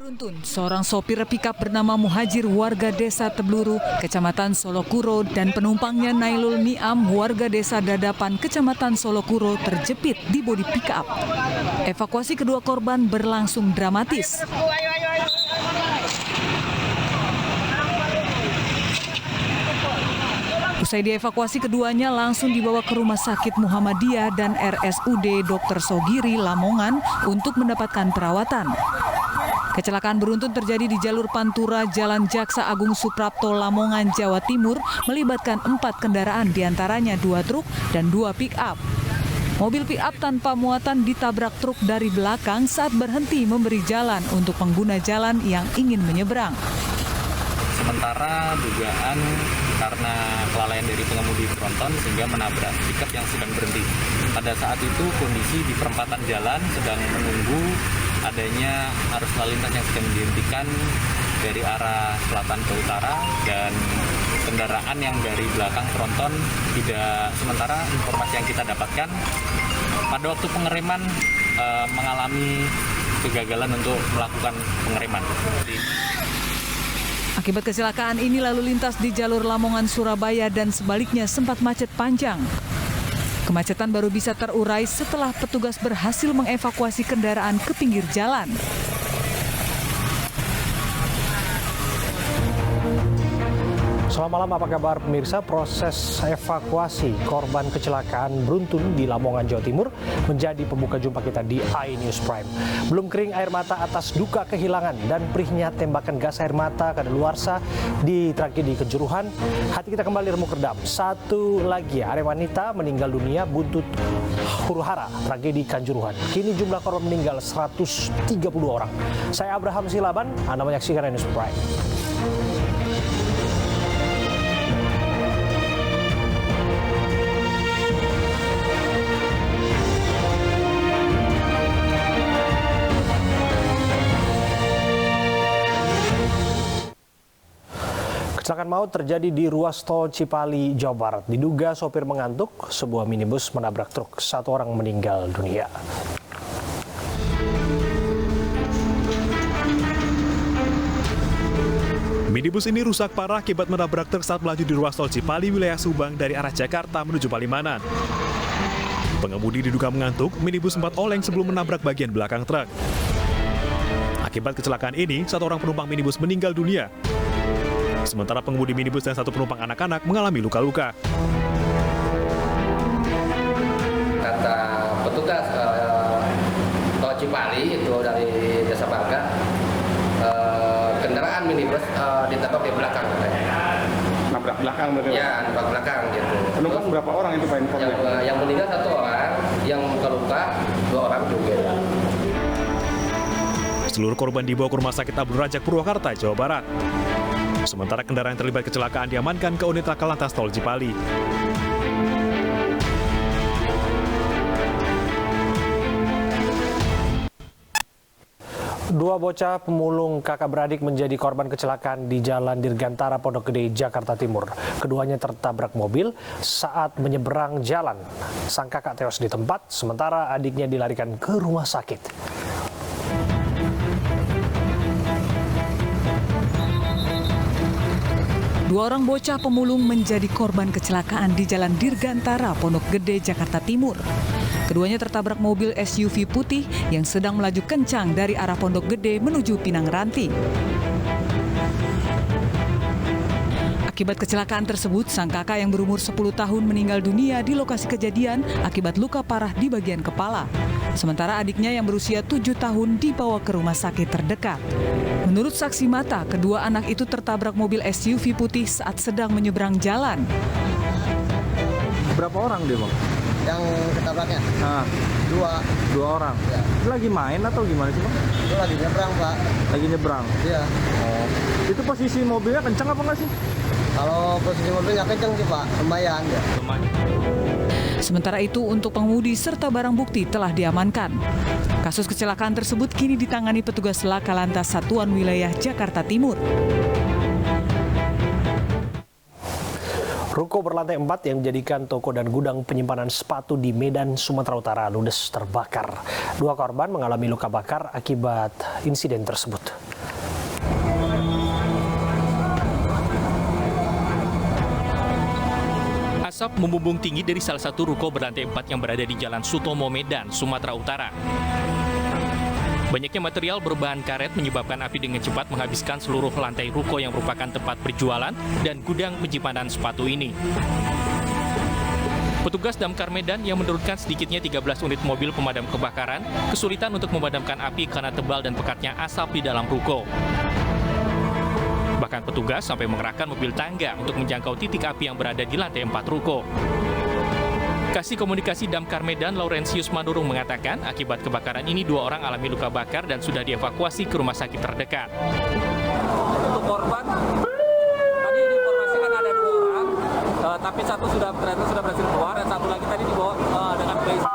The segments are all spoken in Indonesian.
Beruntun, seorang sopir pickup bernama Muhajir warga desa Tebluru, Kecamatan Solokuro dan penumpangnya Nailul Niam warga desa Dadapan, Kecamatan Solokuro terjepit di bodi pickup. Evakuasi kedua korban berlangsung dramatis. Usai dievakuasi, keduanya langsung dibawa ke Rumah Sakit Muhammadiyah dan RSUD Dr. Sogiri, Lamongan untuk mendapatkan perawatan. Kecelakaan beruntun terjadi di jalur Pantura Jalan Jaksa Agung Suprapto, Lamongan, Jawa Timur, melibatkan 4 kendaraan, diantaranya 2 truk dan 2 pick-up. Mobil pick-up tanpa muatan ditabrak truk dari belakang saat berhenti memberi jalan untuk pengguna jalan yang ingin menyeberang. Sementara dugaan karena kelalaian dari pengemudi tronton sehingga menabrak pickup yang sedang berhenti. Pada saat itu kondisi di perempatan jalan sedang menunggu adanya arus lalu lintas yang sedang dihentikan dari arah selatan ke utara dan kendaraan yang dari belakang tronton tidak, sementara informasi yang kita dapatkan pada waktu pengereman mengalami kegagalan untuk melakukan pengereman. Akibat kecelakaan ini lalu lintas di jalur Lamongan Surabaya dan sebaliknya sempat macet panjang. Kemacetan baru bisa terurai setelah petugas berhasil mengevakuasi kendaraan ke pinggir jalan. Selamat malam, apa kabar pemirsa? Proses evakuasi korban kecelakaan beruntun di Lamongan, Jawa Timur menjadi pembuka jumpa kita di iNews Prime. Belum kering air mata atas duka kehilangan dan perihnya tembakan gas air mata kadaluarsa di tragedi Kanjuruhan. Hati kita kembali remuk redam. Satu lagi, ada wanita meninggal dunia buntut huru-hara tragedi Kanjuruhan. Kini jumlah korban meninggal 130 orang. Saya Abraham Silaban, Anda menyaksikan iNews Prime. Kecelakaan maut terjadi di ruas tol Cipali, Jawa Barat. Diduga sopir mengantuk, sebuah minibus menabrak truk. 1 orang meninggal dunia. Minibus ini rusak parah akibat menabrak truk saat melaju di ruas tol Cipali, wilayah Subang dari arah Jakarta menuju Palimanan. Pengemudi diduga mengantuk, minibus sempat oleng sebelum menabrak bagian belakang truk. Akibat kecelakaan ini, 1 orang penumpang minibus meninggal dunia. Sementara pengemudi minibus dan 1 penumpang anak-anak mengalami luka-luka. Kata petugas tol Cipali itu dari Desa Barga, kendaraan minibus ditabrak di belakang katanya. Nabrak belakang betul? Ya, nabrak belakang gitu. Penumpang berapa orang itu Pak informasi? Yang meninggal 1 orang, yang luka-luka 2 orang juga. Seluruh korban dibawa ke Rumah Sakit Abdul Razak Purwakarta, Jawa Barat. Sementara kendaraan yang terlibat kecelakaan diamankan ke unit Laka Lantas Tol Cipali. Dua bocah pemulung kakak beradik menjadi korban kecelakaan di Jalan Dirgantara, Pondok Gede, Jakarta Timur. Keduanya tertabrak mobil saat menyeberang jalan. Sang kakak tewas di tempat, sementara adiknya dilarikan ke rumah sakit. Dua orang bocah pemulung menjadi korban kecelakaan di Jalan Dirgantara, Pondok Gede, Jakarta Timur. Keduanya tertabrak mobil SUV putih yang sedang melaju kencang dari arah Pondok Gede menuju Pinang Ranti. Akibat kecelakaan tersebut, sang kakak yang berumur 10 tahun meninggal dunia di lokasi kejadian akibat luka parah di bagian kepala. Sementara adiknya yang berusia 7 tahun dibawa ke rumah sakit terdekat. Menurut saksi mata, kedua anak itu tertabrak mobil SUV putih saat sedang menyeberang jalan. Berapa orang dia Bang? Yang ketabraknya? Dua orang? Ya. Itu lagi main atau gimana sih Bang? Itu lagi nyebrang Pak. Lagi nyebrang? Iya. Oh. Itu posisi mobilnya kencang apa nggak sih? Kalau posisi mobilnya kencang sih Pak, lumayan ya. Sementara itu, untuk pengemudi serta barang bukti telah diamankan. Kasus kecelakaan tersebut kini ditangani petugas Laka Lantas Satuan Wilayah Jakarta Timur. Ruko berlantai 4 yang menjadikan toko dan gudang penyimpanan sepatu di Medan, Sumatera Utara ludes terbakar. 2 korban mengalami luka bakar akibat insiden tersebut. Asap membumbung tinggi dari salah satu ruko berlantai 4 yang berada di Jalan Sutomo, Medan, Sumatera Utara. Banyaknya material berbahan karet menyebabkan api dengan cepat menghabiskan seluruh lantai ruko yang merupakan tempat berjualan dan gudang penyimpanan sepatu ini. Petugas Damkar Medan yang menurunkan sedikitnya 13 unit mobil pemadam kebakaran kesulitan untuk memadamkan api karena tebal dan pekatnya asap di dalam ruko. Bahkan petugas sampai mengerahkan mobil tangga untuk menjangkau titik api yang berada di lantai 4 ruko. Kasih Komunikasi Damkar Medan Laurentius Manurung mengatakan akibat kebakaran ini 2 orang alami luka bakar dan sudah dievakuasi ke rumah sakit terdekat. Untuk korban, tadi diinformasikan ada 2 orang, tapi satu ternyata sudah berhasil keluar dan satu lagi tadi dibawa dengan polisi.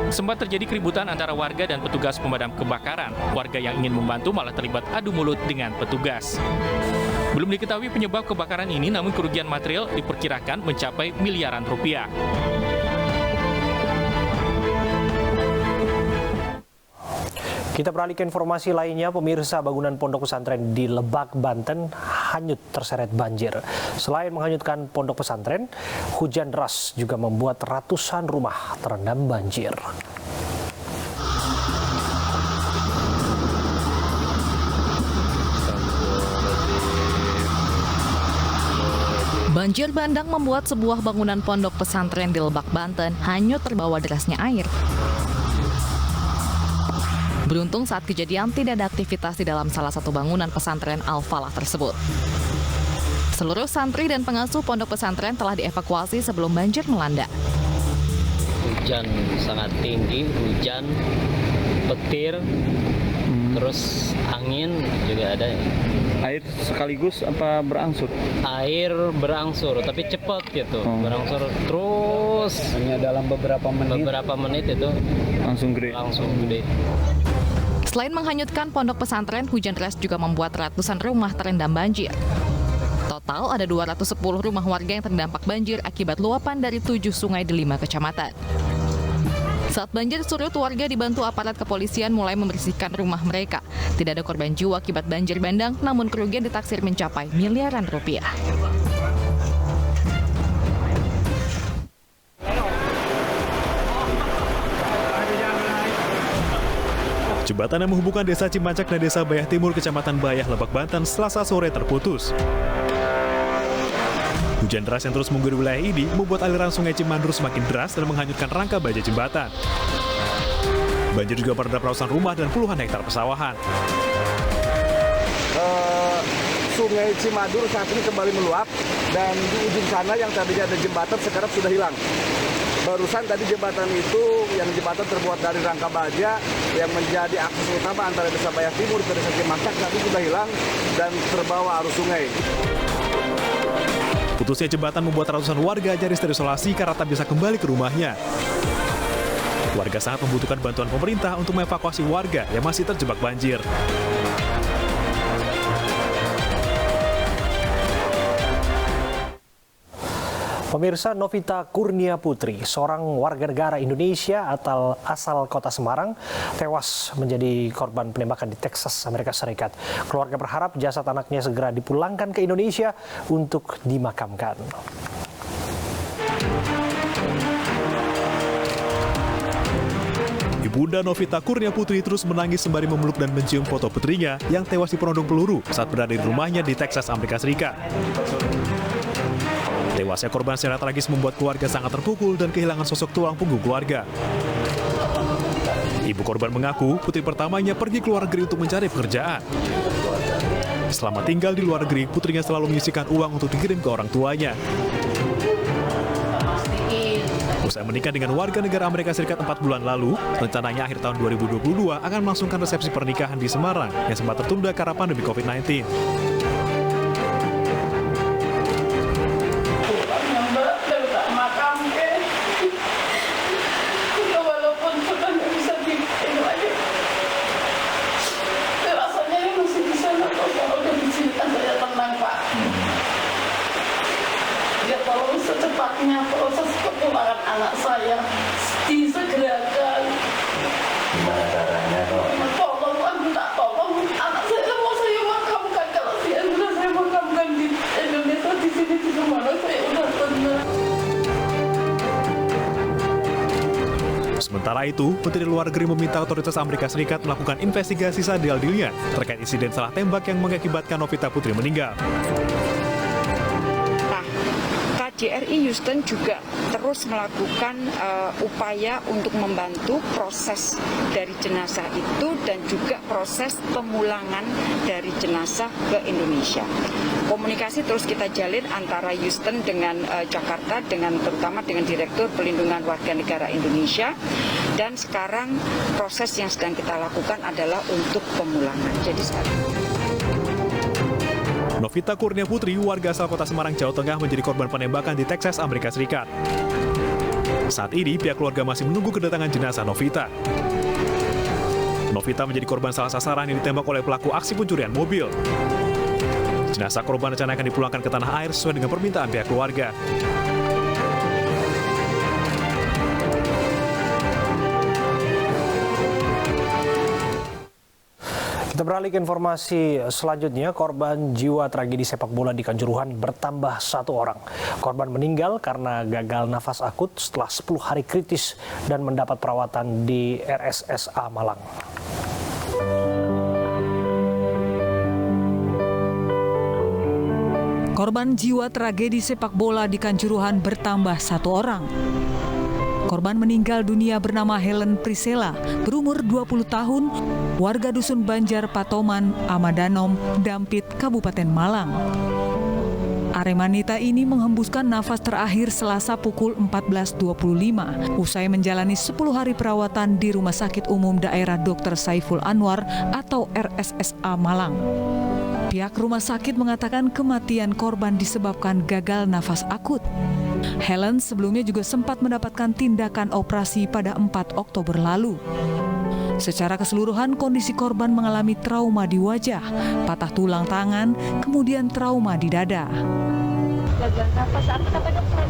Sempat terjadi keributan antara warga dan petugas pemadam kebakaran. Warga yang ingin membantu malah terlibat adu mulut dengan petugas. Belum diketahui penyebab kebakaran ini, namun kerugian material diperkirakan mencapai miliaran rupiah. Kita beralih ke informasi lainnya, pemirsa. Bangunan pondok pesantren di Lebak, Banten hanyut terseret banjir. Selain menghanyutkan pondok pesantren, hujan deras juga membuat ratusan rumah terendam banjir. Banjir bandang membuat sebuah bangunan pondok pesantren di Lebak, Banten hanyut terbawa derasnya air. Beruntung saat kejadian tidak ada aktivitas di dalam salah satu bangunan pesantren Al-Falah tersebut. Seluruh santri dan pengasuh pondok pesantren telah dievakuasi sebelum banjir melanda. Hujan sangat tinggi, hujan, petir, terus angin juga ada. Air sekaligus apa berangsur? Air berangsur, tapi cepat gitu. Berangsur terus. Hanya dalam beberapa menit itu langsung gede. Selain menghanyutkan pondok pesantren, hujan deras juga membuat ratusan rumah terendam banjir. Total ada 210 rumah warga yang terdampak banjir akibat luapan dari 7 sungai di 5 kecamatan. Saat banjir surut, warga dibantu aparat kepolisian mulai membersihkan rumah mereka. Tidak ada korban jiwa akibat banjir bandang, namun kerugian ditaksir mencapai miliaran rupiah. Jembatan yang menghubungkan Desa Cimancak dan Desa Bayah Timur, Kecamatan Bayah, Lebak, Banten, Selasa sore terputus. Hujan deras yang terus mengguyur wilayah ini membuat aliran sungai Cimandur semakin deras dan menghanyutkan rangka baja jembatan. Banjir juga merendam ratusan rumah dan puluhan hektar pesawahan. Sungai Cimandur saat ini kembali meluap dan di ujung sana yang tadinya ada jembatan sekarang sudah hilang. Barusan tadi jembatan itu, yang jembatan terbuat dari rangka baja yang menjadi akses utama antara Desa Bayah Timur ke Desa Cimancak tadi sudah hilang dan terbawa arus sungai. Putusnya jembatan membuat ratusan warga nyaris terisolasi karena tak bisa kembali ke rumahnya. Warga sangat membutuhkan bantuan pemerintah untuk mengevakuasi warga yang masih terjebak banjir. Pemirsa, Novita Kurnia Putri, seorang warga negara Indonesia asal kota Semarang, tewas menjadi korban penembakan di Texas, Amerika Serikat. Keluarga berharap jasad anaknya segera dipulangkan ke Indonesia untuk dimakamkan. Ibunda Novita Kurnia Putri terus menangis sembari memeluk dan mencium foto putrinya yang tewas di penodong peluru saat berada di rumahnya di Texas, Amerika Serikat. Tewasnya korban secara tragis membuat keluarga sangat terpukul dan kehilangan sosok tulang punggung keluarga. Ibu korban mengaku putri pertamanya pergi ke luar negeri untuk mencari pekerjaan. Selama tinggal di luar negeri, putrinya selalu menyisihkan uang untuk dikirim ke orang tuanya. Usai menikah dengan warga negara Amerika Serikat 4 bulan lalu, rencananya akhir tahun 2022 akan melangsungkan resepsi pernikahan di Semarang yang sempat tertunda karena pandemi COVID-19. Secepatnya proses kepulangan anak saya disegerakan. Gimana caranya kok? Tolong, minta tolong anak saya mau saya makamkan. Kalau dia sudah saya makamkan di Indonesia, di sini di mana saya udah Sementara itu, Menteri Luar Negeri meminta otoritas Amerika Serikat melakukan investigasi seadil-adilnya terkait insiden salah tembak yang mengakibatkan Novita Putri meninggal. KJRI Houston juga terus melakukan upaya untuk membantu proses dari jenazah itu dan juga proses pemulangan dari jenazah ke Indonesia. Komunikasi terus kita jalin antara Houston dengan Jakarta, terutama dengan Direktur Pelindungan Warga Negara Indonesia. Dan sekarang proses yang sedang kita lakukan adalah untuk pemulangan. Jadi sekarang Novita Kurnia Putri, warga asal kota Semarang, Jawa Tengah, menjadi korban penembakan di Texas, Amerika Serikat. Saat ini, pihak keluarga masih menunggu kedatangan jenazah Novita. Novita menjadi korban salah sasaran yang ditembak oleh pelaku aksi pencurian mobil. Jenazah korban rencana akan dipulangkan ke tanah air sesuai dengan permintaan pihak keluarga. Kita beralih ke informasi selanjutnya. Korban jiwa tragedi sepak bola di Kanjuruhan bertambah 1 orang. Korban meninggal karena gagal nafas akut setelah 10 hari kritis dan mendapat perawatan di RSSA Malang. Korban jiwa tragedi sepak bola di Kanjuruhan bertambah 1 orang. Korban meninggal dunia bernama Helen Priscilla, berumur 20 tahun, warga Dusun Banjar Patoman, Amadanom, Dampit, Kabupaten Malang. Aremanita ini menghembuskan nafas terakhir Selasa pukul 14.25 usai menjalani 10 hari perawatan di Rumah Sakit Umum Daerah Dr. Saiful Anwar atau RSSA Malang. Pihak rumah sakit mengatakan kematian korban disebabkan gagal nafas akut. Helen sebelumnya juga sempat mendapatkan tindakan operasi pada 4 Oktober lalu. Secara keseluruhan kondisi korban mengalami trauma di wajah, patah tulang tangan, kemudian trauma di dada. Gagal nafas akut apa dokter?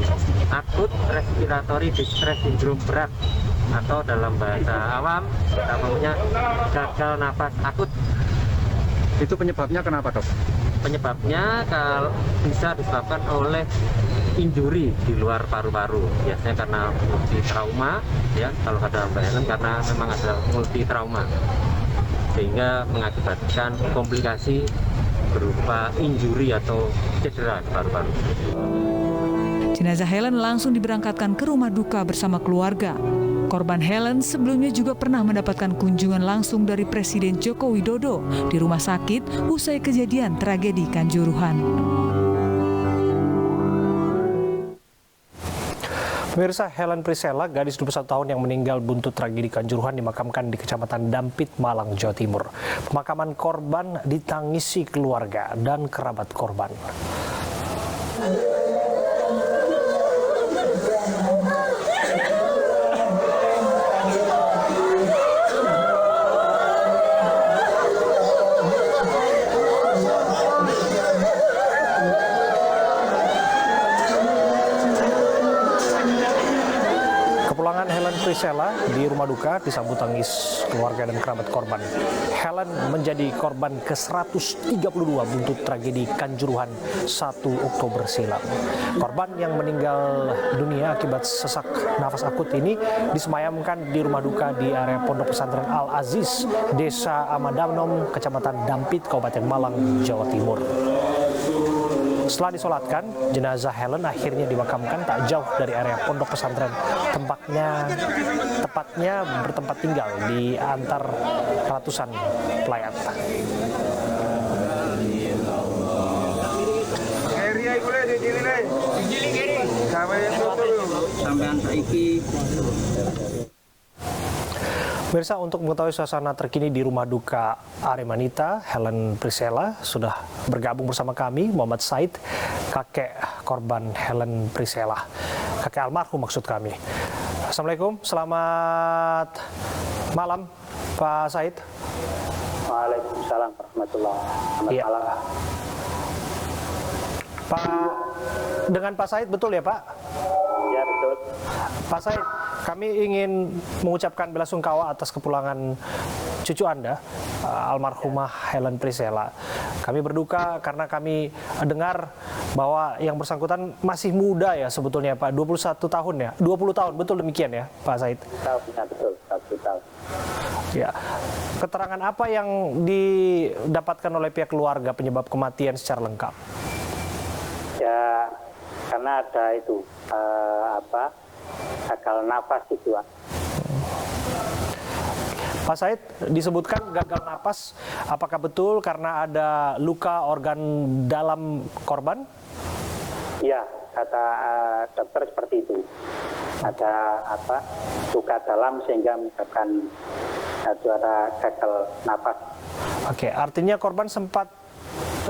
Akut respiratory distress syndrome berat atau dalam bahasa awam namanya gagal nafas akut. Itu penyebabnya kenapa, Dok? Penyebabnya kalau bisa disebabkan oleh injuri di luar paru-paru, biasanya karena multi trauma, ya kalau ada Mbak Helen karena memang ada multi trauma, sehingga mengakibatkan komplikasi berupa injuri atau cedera di paru-paru. Jenazah Helen langsung diberangkatkan ke rumah duka bersama keluarga. Korban Helen sebelumnya juga pernah mendapatkan kunjungan langsung dari Presiden Joko Widodo di rumah sakit usai kejadian tragedi Kanjuruhan. Pemirsa, Helen Priscilla, gadis 21 tahun yang meninggal buntut tragedi Kanjuruhan dimakamkan di Kecamatan Dampit, Malang, Jawa Timur. Pemakaman korban ditangisi keluarga dan kerabat korban. Kepulangan Helen Priscilla di rumah duka disambut tangis keluarga dan kerabat korban. Helen menjadi korban ke-132 buntut tragedi Kanjuruhan 1 Oktober silam. Korban yang meninggal dunia akibat sesak nafas akut ini disemayamkan di rumah duka di area Pondok Pesantren Al Aziz, Desa Amadanom, Kecamatan Dampit, Kabupaten Malang, Jawa Timur. Setelah disolatkan, jenazah Helen akhirnya dimakamkan tak jauh dari area pondok pesantren, tepatnya bertempat tinggal di antar ratusan pelayat. Pemirsa, untuk mengetahui suasana terkini di rumah duka Aremanita Helen Priscilla, sudah bergabung bersama kami Muhammad Said, kakek korban Helen Priscilla, kakek almarhum maksud kami. Assalamualaikum, selamat malam Pak Said. Waalaikumsalam warahmatullahi wabarakatuh. Ya. Malam. Pak, dengan Pak Said betul ya Pak? Ya betul. Pak Said, kami ingin mengucapkan bela sungkawa atas kepulangan cucu Anda, almarhumah Helen Priscilla. Kami berduka karena kami dengar bahwa yang bersangkutan masih muda ya sebetulnya Pak, 21 tahun ya, 20 tahun, betul demikian ya Pak Said? Betul, 1 tahun. Ya, keterangan apa yang didapatkan oleh pihak keluarga penyebab kematian secara lengkap? Ya, karena ada itu, gagal nafas itu. Pak Said, disebutkan gagal napas, apakah betul karena ada luka organ dalam korban? Iya, kata dokter seperti itu. Ada luka dalam sehingga menyebabkan ada gagal napas. Oke, artinya korban sempat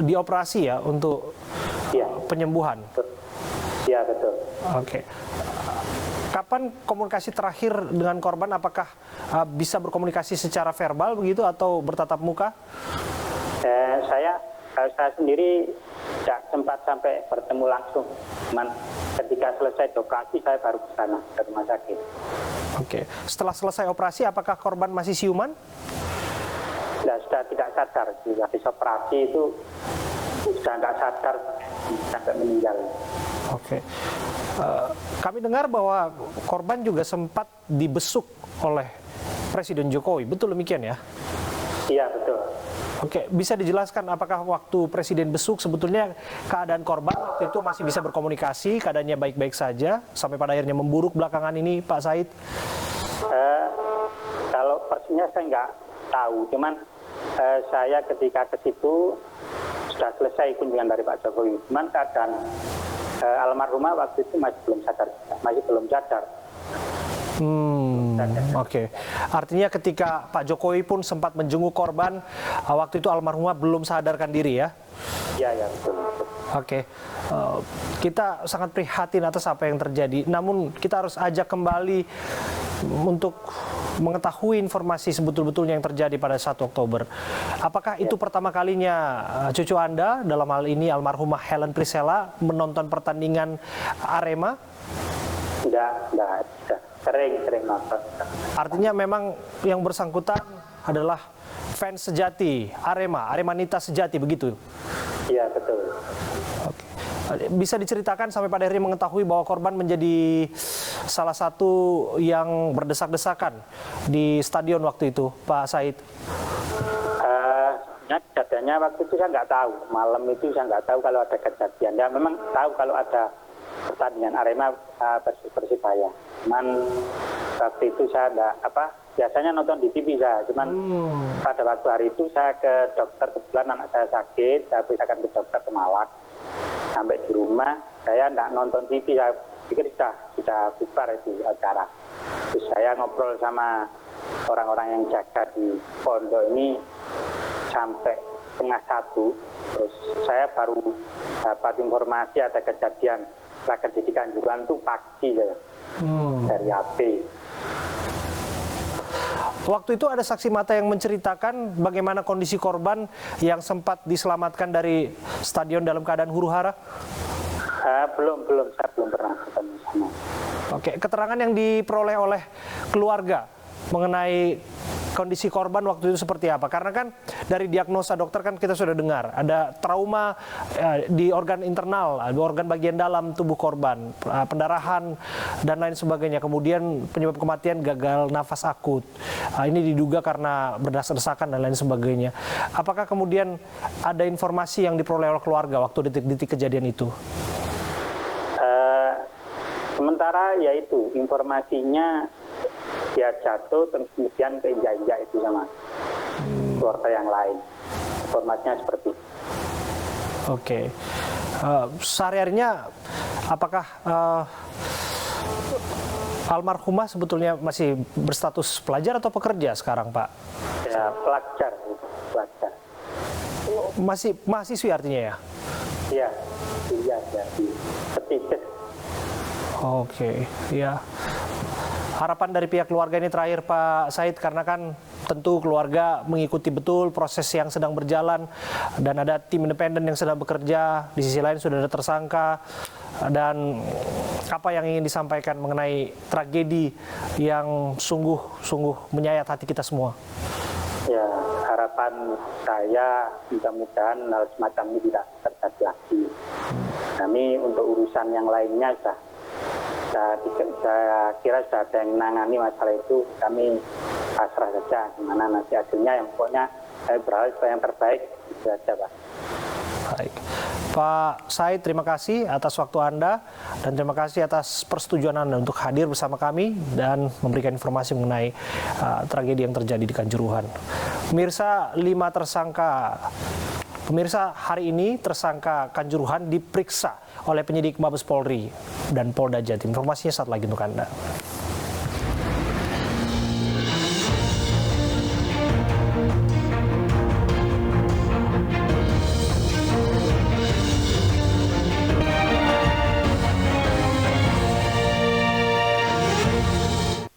dioperasi ya untuk penyembuhan? Iya, betul. Oke. Kapan komunikasi terakhir dengan korban? Apakah bisa berkomunikasi secara verbal begitu atau bertatap muka? Saya sendiri tidak sempat sampai bertemu langsung. Cuman ketika selesai operasi saya baru ke sana, ke rumah sakit. Oke. Setelah selesai operasi, apakah korban masih siuman? Ya, sudah tidak sadar. Habis operasi itu sudah tidak sadar sampai meninggal. Oke. Kami dengar bahwa korban juga sempat dibesuk oleh Presiden Jokowi. Betul demikian ya? Iya, betul. Oke, bisa dijelaskan apakah waktu Presiden besuk sebetulnya keadaan korban waktu itu masih bisa berkomunikasi, keadaannya baik-baik saja, sampai pada akhirnya memburuk belakangan ini, Pak Said? Kalau persisnya saya nggak tahu, cuman saya ketika ke situ sudah selesai kunjungan dari Pak Jokowi. Cuman keadaan almarhumah waktu itu masih belum sadar. Oke. Artinya ketika Pak Jokowi pun sempat menjenguk korban, waktu itu almarhumah belum sadarkan diri ya? Iya, betul. Oke. Kita sangat prihatin atas apa yang terjadi. Namun kita harus ajak kembali untuk mengetahui informasi sebetul-betulnya yang terjadi pada 1 Oktober. Apakah itu pertama kalinya cucu Anda, dalam hal ini almarhumah Helen Priscilla, menonton pertandingan Arema? Enggak. Sering nonton. Artinya memang yang bersangkutan adalah fans sejati Aremanita sejati begitu? Iya, betul. Oke. Bisa diceritakan sampai pada akhirnya mengetahui bahwa korban menjadi salah satu yang berdesak-desakan di stadion waktu itu, Pak Said? Kejadiannya waktu itu saya nggak tahu. Malam itu saya nggak tahu kalau ada kejadian. Ya memang tahu kalau ada pertandingan Arema Persibaya. Cuman waktu itu saya biasanya nonton di TV saya. Cuman pada waktu hari itu saya ke dokter, kebetulan anak saya sakit, saya pisahkan ke dokter ke Malang. Sampai di rumah saya nggak nonton TV, saya pikir sudah bubar itu acara. Terus saya ngobrol sama orang-orang yang jaga di pondok ini sampai 1:30. Terus saya baru dapat informasi ada kejadian tragedi Kanjuruhan itu pagi dari HP. Waktu itu ada saksi mata yang menceritakan bagaimana kondisi korban yang sempat diselamatkan dari stadion dalam keadaan huru-hara? Belum, saya belum pernah ketemu sama. Oke, keterangan yang diperoleh oleh keluarga mengenai kondisi korban waktu itu seperti apa? Karena kan dari diagnosa dokter kan kita sudah dengar ada trauma di organ internal, organ bagian dalam tubuh korban, pendarahan dan lain sebagainya. Kemudian penyebab kematian gagal nafas akut. Ini diduga karena berdesak-desakan dan lain sebagainya. Apakah kemudian ada informasi yang diperoleh oleh keluarga waktu detik-detik kejadian itu? Sementara yaitu informasinya dia jatuh terus kemudian keinjak-injak itu sama keluarga yang lain. Informasinya seperti itu. Oke. Sehari-harinya apakah almarhumah sebetulnya masih berstatus pelajar atau pekerja sekarang, Pak? Ya, pelajar. Masih mahasiswi artinya ya? Iya. Petitis. Oke, ya. Harapan dari pihak keluarga ini terakhir Pak Said, karena kan tentu keluarga mengikuti betul proses yang sedang berjalan dan ada tim independen yang sedang bekerja, di sisi lain sudah ada tersangka, dan apa yang ingin disampaikan mengenai tragedi yang sungguh menyayat hati kita semua? Ya, harapan saya mudah-mudahan hal semacam ini tidak terjadi lagi. Kami untuk urusan yang lainnya saya kira sudah ada yang menangani masalah itu, kami pasrah saja gimana nanti hasilnya, yang pokoknya saya berharap yang terbaik itu saja, Pak. Baik. Pak Said, terima kasih atas waktu Anda dan terima kasih atas persetujuan Anda untuk hadir bersama kami dan memberikan informasi mengenai tragedi yang terjadi di Kanjuruhan. Pemirsa, hari ini tersangka Kanjuruhan diperiksa oleh penyidik Mabes Polri dan Polda Jatim. Informasinya saat lagi untuk Anda.